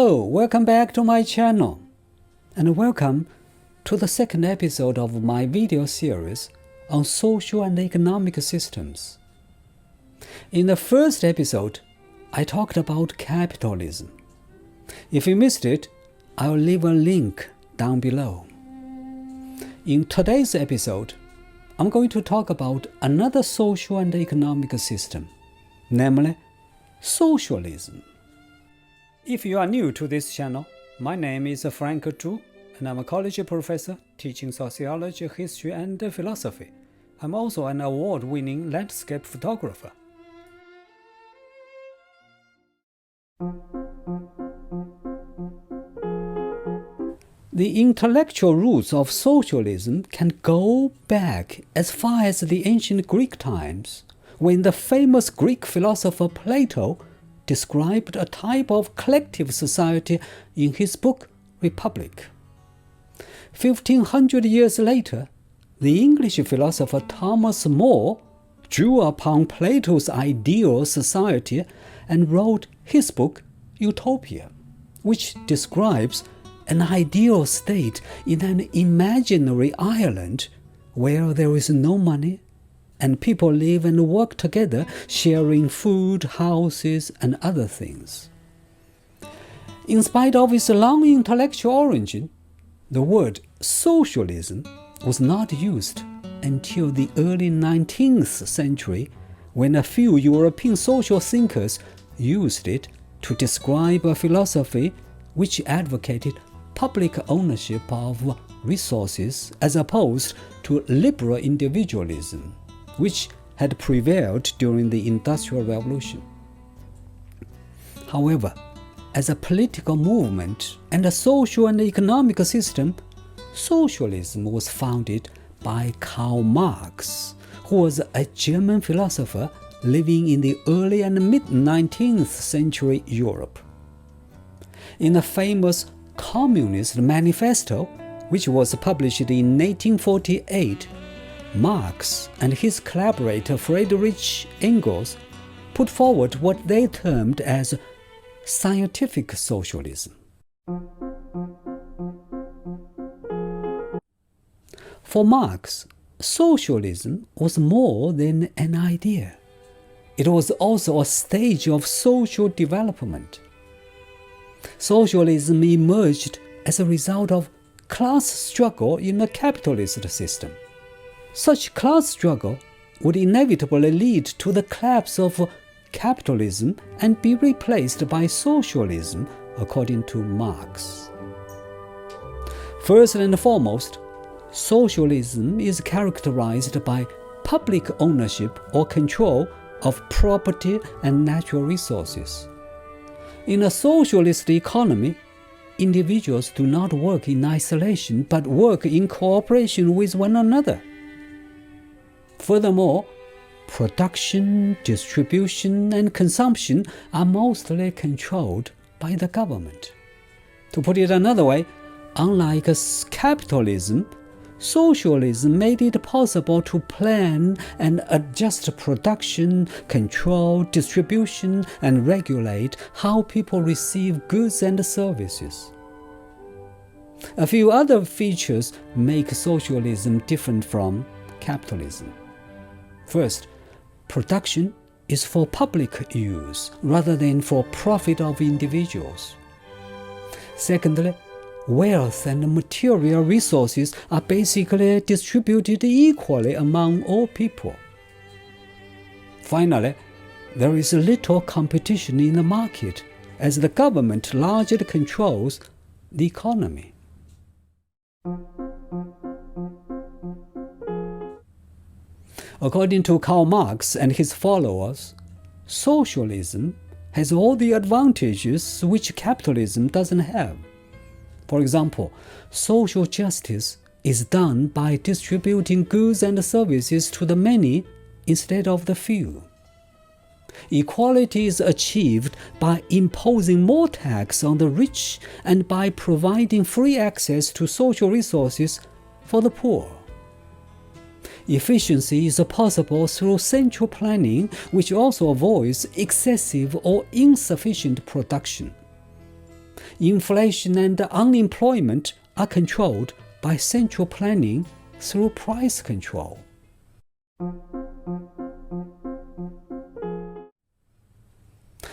Hello, welcome back to my channel, and welcome to the second episode of my video series on social and economic systems. In the first episode, I talked about capitalism. If you missed it, I'll leave a link down below. In today's episode, I'm going to talk about another social and economic system, namely socialism. If you are new to this channel, my name is Frank Zhu, and I'm a college professor teaching sociology, history, and philosophy. I'm also an award-winning landscape photographer. The intellectual roots of socialism can go back as far as the ancient Greek times, when the famous Greek philosopher Plato described a type of collective society in his book Republic. 1500 years later, the English philosopher Thomas More drew upon Plato's ideal society and wrote his book Utopia, which describes an ideal state in an imaginary island where there is no money, and people live and work together, sharing food, houses, and other things. In spite of its long intellectual origin, the word socialism was not used until the early 19th century, when a few European social thinkers used it to describe a philosophy which advocated public ownership of resources as opposed to liberal individualism, which had prevailed during the Industrial Revolution. However, as a political movement and a social and economic system, socialism was founded by Karl Marx, who was a German philosopher living in the early and mid-19th century Europe. In the famous Communist Manifesto, which was published in 1848, Marx and his collaborator Friedrich Engels put forward what they termed as scientific socialism. For Marx, socialism was more than an idea. It was also a stage of social development. Socialism emerged as a result of class struggle in a capitalist system. Such class struggle would inevitably lead to the collapse of capitalism and be replaced by socialism, according to Marx. First and foremost, socialism is characterized by public ownership or control of property and natural resources. In a socialist economy, individuals do not work in isolation but work in cooperation with one another. Furthermore, production, distribution, and consumption are mostly controlled by the government. To put it another way, unlike capitalism, socialism made it possible to plan and adjust production, control distribution, and regulate how people receive goods and services. A few other features make socialism different from capitalism. First, production is for public use rather than for profit of individuals. Secondly, wealth and material resources are basically distributed equally among all people. Finally, there is little competition in the market, as the government largely controls the economy. According to Karl Marx and his followers, socialism has all the advantages which capitalism doesn't have. For example, social justice is done by distributing goods and services to the many instead of the few. Equality is achieved by imposing more tax on the rich and by providing free access to social resources for the poor. Efficiency is possible through central planning, which also avoids excessive or insufficient production. inflation and unemployment are controlled by central planning through price control.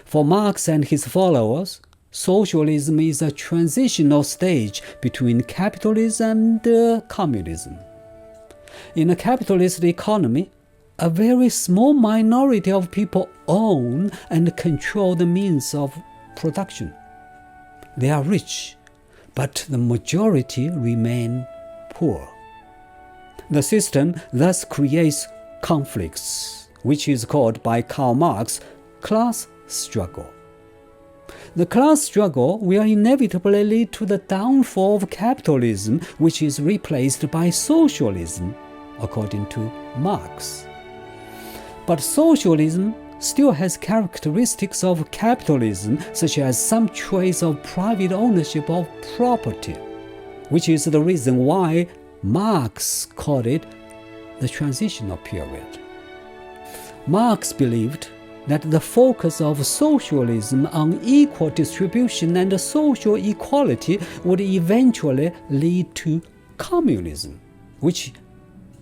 For Marx and his followers, socialism is a transitional stage between capitalism and communism. In a capitalist economy, a very small minority of people own and control the means of production. They are rich, but the majority remain poor. The system thus creates conflicts, which is called by Karl Marx class struggle. The class struggle will inevitably lead to the downfall of capitalism, which is replaced by socialism, according to Marx. But socialism still has characteristics of capitalism, such as some traits of private ownership of property, which is the reason why Marx called it the Transitional Period. Marx believed that the focus of socialism on equal distribution and social equality would eventually lead to communism, which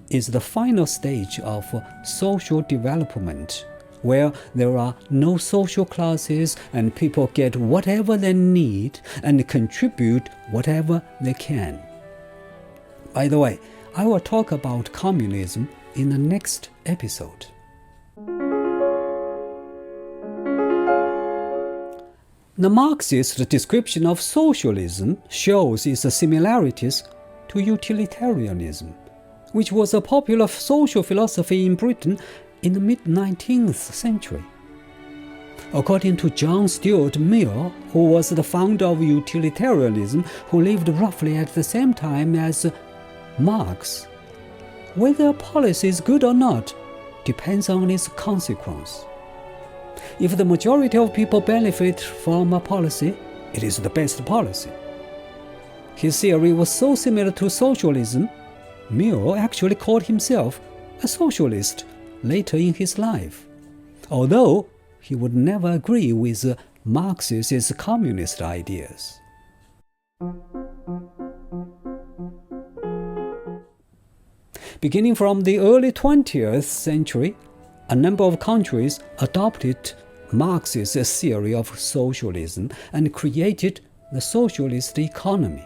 is the final stage of social development, where there are no social classes and people get whatever they need and contribute whatever they can. By the way, I will talk about communism in the next episode. The Marxist description of socialism shows its similarities to utilitarianism, which was a popular social philosophy in Britain in the mid-19th century. According to John Stuart Mill, who was the founder of utilitarianism, who lived roughly at the same time as Marx, whether a policy is good or not depends on its consequence. If the majority of people benefit from a policy, it is the best policy. His theory was so similar to socialism, Mill actually called himself a socialist later in his life, although he would never agree with Marx's communist ideas. Beginning from the early 20th century, a number of countries adopted Marx's theory of socialism and created the socialist economy.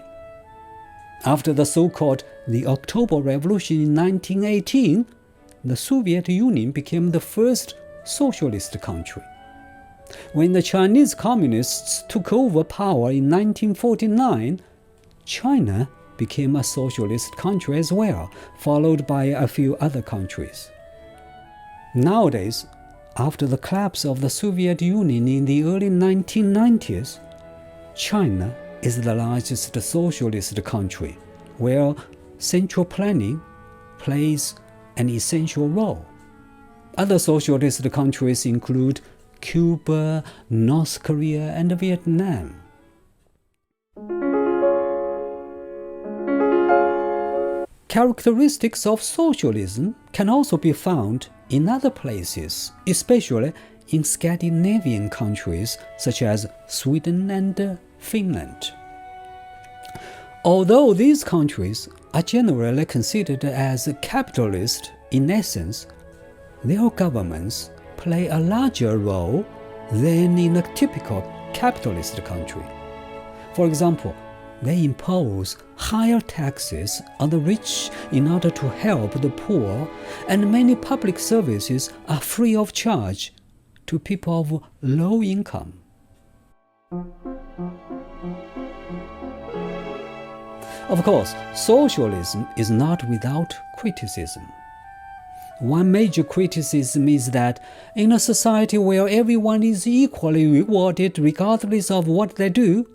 After the so-called the October Revolution in 1918, the Soviet Union became the first socialist country. When the Chinese communists took over power in 1949, China became a socialist country as well, followed by a few other countries. Nowadays, after the collapse of the Soviet Union in the early 1990s, China is the largest socialist country, where central planning plays an essential role. Other socialist countries include Cuba, North Korea, and Vietnam. Characteristics of socialism can also be found in other places, especially in Scandinavian countries such as Sweden and Finland. Although these countries are generally considered as capitalist in essence, their governments play a larger role than in a typical capitalist country. For example, they impose higher taxes on the rich in order to help the poor, and many public services are free of charge to people of low income. Of course, socialism is not without criticism. One major criticism is that in a society where everyone is equally rewarded regardless of what they do,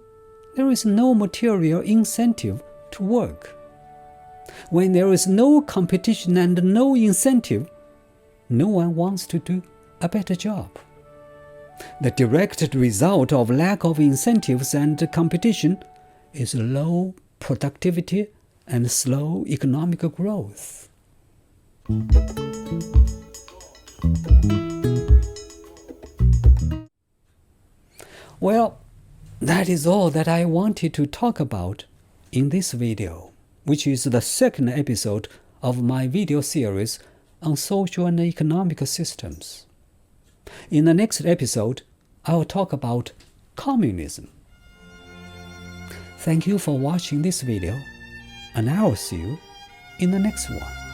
there is no material incentive to work. When there is no competition and no incentive, no one wants to do a better job. The direct result of lack of incentives and competition is low productivity and slow economic growth. Well, That is all that I wanted to talk about in this video, which is the second episode of my video series on social and economic systems. In the next episode, I will talk about communism. Thank you for watching this video, and I will see you in the next one.